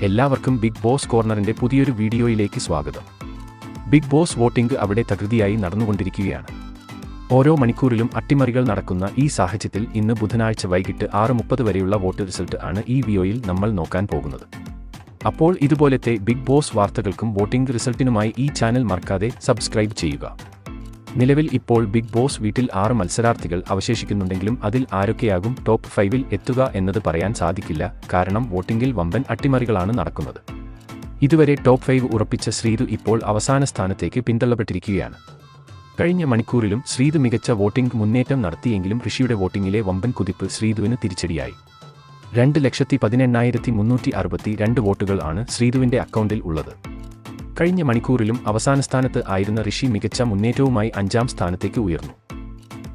എല്ലാവർക്കും big boss കോർണറിന്റെ പുതിയൊരു വീഡിയോയിലേക്ക് സ്വാഗതം. ബിഗ് ബോസ് വോട്ടിംഗ് അവിടെ തകൃതിയായി നടന്നുകൊണ്ടിരിക്കുകയാണ്. ഓരോ മണിക്കൂറിലും അട്ടിമറികൾ നടക്കുന്ന ഈ സാഹചര്യത്തിൽ ഇന്ന് ബുധനാഴ്ച വൈകിട്ട് 6:30 വരെയുള്ള വോട്ട് റിസൾട്ട് ആണ് ഈ വീഡിയോയിൽ നമ്മൾ നോക്കാൻ പോകുന്നത്. അപ്പോൾ ഇതുപോലത്തെ ബിഗ് ബോസ് വാർത്തകൾക്കും വോട്ടിംഗ് റിസൾട്ടിനുമായി ഈ ചാനൽ മറക്കാതെ സബ്സ്ക്രൈബ് ചെയ്യുക. നിലവിൽ ഇപ്പോൾ ബിഗ് ബോസ് വീട്ടിൽ 6 മത്സരാർത്ഥികൾ അവശേഷിക്കുന്നുണ്ടെങ്കിലും അതിൽ ആരൊക്കെയാകും ടോപ്പ് 5-ൽ എത്തുക എന്നത് പറയാൻ സാധിക്കില്ല. കാരണം വോട്ടിംഗിൽ വമ്പൻ അട്ടിമറികളാണ് നടക്കുന്നത്. ഇതുവരെ ടോപ്പ് 5 ഉറപ്പിച്ച ശ്രീതു ഇപ്പോൾ അവസാന സ്ഥാനത്തേക്ക് പിന്തള്ളപ്പെട്ടിരിക്കുകയാണ്. കഴിഞ്ഞ മണിക്കൂറിലും ശ്രീതു മികച്ച വോട്ടിംഗ് മുന്നേറ്റം നടത്തിയെങ്കിലും ഋഷിയുടെ വോട്ടിംഗിലെ വമ്പൻ കുതിപ്പ് ശ്രീതുവിന് തിരിച്ചടിയായി. 2,18,362 വോട്ടുകൾ ആണ് ശ്രീതുവിന്റെ അക്കൗണ്ടിൽ ഉള്ളത്. കഴിഞ്ഞ മണിക്കൂറിലും അവസാന സ്ഥാനത്ത് ആയിരുന്ന ഋഷി മികച്ച മുന്നേറ്റവുമായി 5-ാം സ്ഥാനത്തേക്ക് ഉയർന്നു.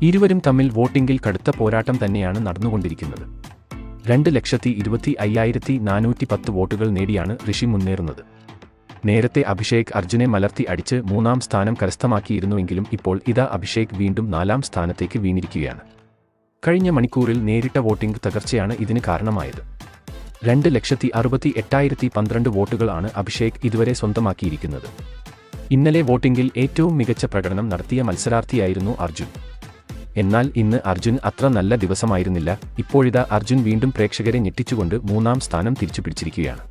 ഇരുവരും തമ്മിൽ വോട്ടിംഗിൽ കടുത്ത പോരാട്ടം തന്നെയാണ് നടന്നുകൊണ്ടിരിക്കുന്നത്. 2,25,410 വോട്ടുകൾ നേടിയാണ് ഋഷി മുന്നേറുന്നത്. നേരത്തെ അഭിഷേക് അർജുനെ മലർത്തി അടിച്ച് 3-ാം സ്ഥാനം കരസ്ഥമാക്കിയിരുന്നുവെങ്കിലും ഇപ്പോൾ ഇതാ അഭിഷേക് വീണ്ടും 4-ാം സ്ഥാനത്തേക്ക് വീണിരിക്കുകയാണ്. കഴിഞ്ഞ മണിക്കൂറിൽ നേരിട്ട വോട്ടിംഗ് തകർച്ചയാണ് ഇതിന് കാരണമായത്. 2,68,012 വോട്ടുകൾ ആണ് അഭിഷേക് ഇതുവരെ സ്വന്തമാക്കിയിരിക്കുന്നത്. ഇന്നലെ വോട്ടിംഗിൽ ഏറ്റവും മികച്ച പ്രകടനം നടത്തിയ മത്സരാർത്ഥിയായിരുന്നു അർജുൻ. എന്നാൽ ഇന്ന് അർജുൻ അത്ര നല്ല ദിവസമായിരുന്നില്ല. ഇപ്പോഴിതാ അർജുൻ വീണ്ടും പ്രേക്ഷകരെ ഞെട്ടിച്ചുകൊണ്ട് 3-ാം സ്ഥാനം തിരിച്ചുപിടിച്ചിരിക്കുകയാണ്.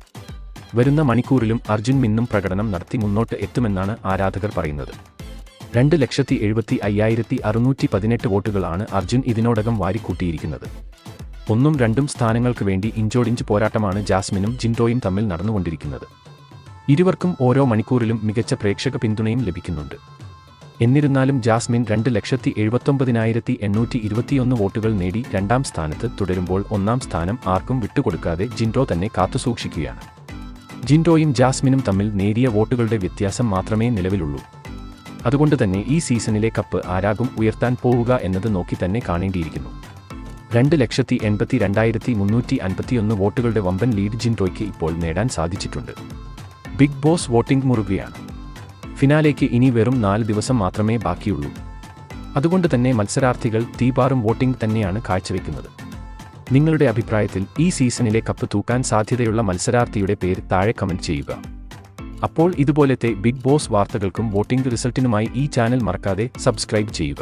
വരുന്ന മണിക്കൂറിലും അർജുൻ മിന്നും പ്രകടനം നടത്തി മുന്നോട്ട് എത്തുമെന്നാണ് ആരാധകർ പറയുന്നത്. 2,75,618 വോട്ടുകൾ ആണ് അർജുൻ ഇതിനോടകം വാരിക്കൂട്ടിയിരിക്കുന്നത്. 1ഉം 2ഉം സ്ഥാനങ്ങൾക്ക് വേണ്ടി ഇഞ്ചോടിഞ്ച് പോരാട്ടമാണ് ജാസ്മിനും ജിൻഡോയും തമ്മിൽ നടന്നുകൊണ്ടിരിക്കുന്നത്. ഇരുവർക്കും ഓരോ മണിക്കൂറിലും മികച്ച പ്രേക്ഷക പിന്തുണയും ലഭിക്കുന്നുണ്ട്. എന്നിരുന്നാലും ജാസ്മിൻ 2,89,821 വോട്ടുകൾ നേടി 2-ാം സ്ഥാനത്ത് തുടരുമ്പോൾ 1-ാം സ്ഥാനം ആർക്കും വിട്ടുകൊടുക്കാതെ ജിൻഡോ തന്നെ കാത്തുസൂക്ഷിക്കുകയാണ്. ജിൻഡോയും ജാസ്മിനും തമ്മിൽ നേരിയ വോട്ടുകളുടെ വ്യത്യാസം മാത്രമേ നിലവിലുള്ളൂ. അതുകൊണ്ട് തന്നെ ഈ സീസണിലെ കപ്പ് ആരാകും ഉയർത്താൻ പോവുക എന്നത് നോക്കി തന്നെ കാണേണ്ടിയിരിക്കുന്നു. 2,82,351 വോട്ടുകളുടെ വമ്പൻ ലീഡ് ജിൻഡോയ്ക്ക് ഇപ്പോൾ നേടാൻ സാധിച്ചിട്ടുണ്ട്. ബിഗ് ബോസ് വോട്ടിംഗ് മുറുകുകയാണ്. ഫിനാലേക്ക് ഇനി വെറും 4 ദിവസം മാത്രമേ ബാക്കിയുള്ളൂ. അതുകൊണ്ട് തന്നെ മത്സരാർത്ഥികൾ തീപാറും വോട്ടിംഗ് തന്നെയാണ് കാഴ്ചവെക്കുന്നത്. നിങ്ങളുടെ അഭിപ്രായത്തിൽ ഈ സീസണിലെ കപ്പ് തൂക്കാൻ സാധ്യതയുള്ള മത്സരാർത്ഥിയുടെ പേര് താഴെ കമന്റ് ചെയ്യുക. അപ്പോൾ ഇതുപോലത്തെ ബിഗ് ബോസ് വാർത്തകൾക്കും വോട്ടിംഗ് റിസൾട്ടിനുമായി ഈ ചാനൽ മറക്കാതെ സബ്സ്ക്രൈബ് ചെയ്യുക.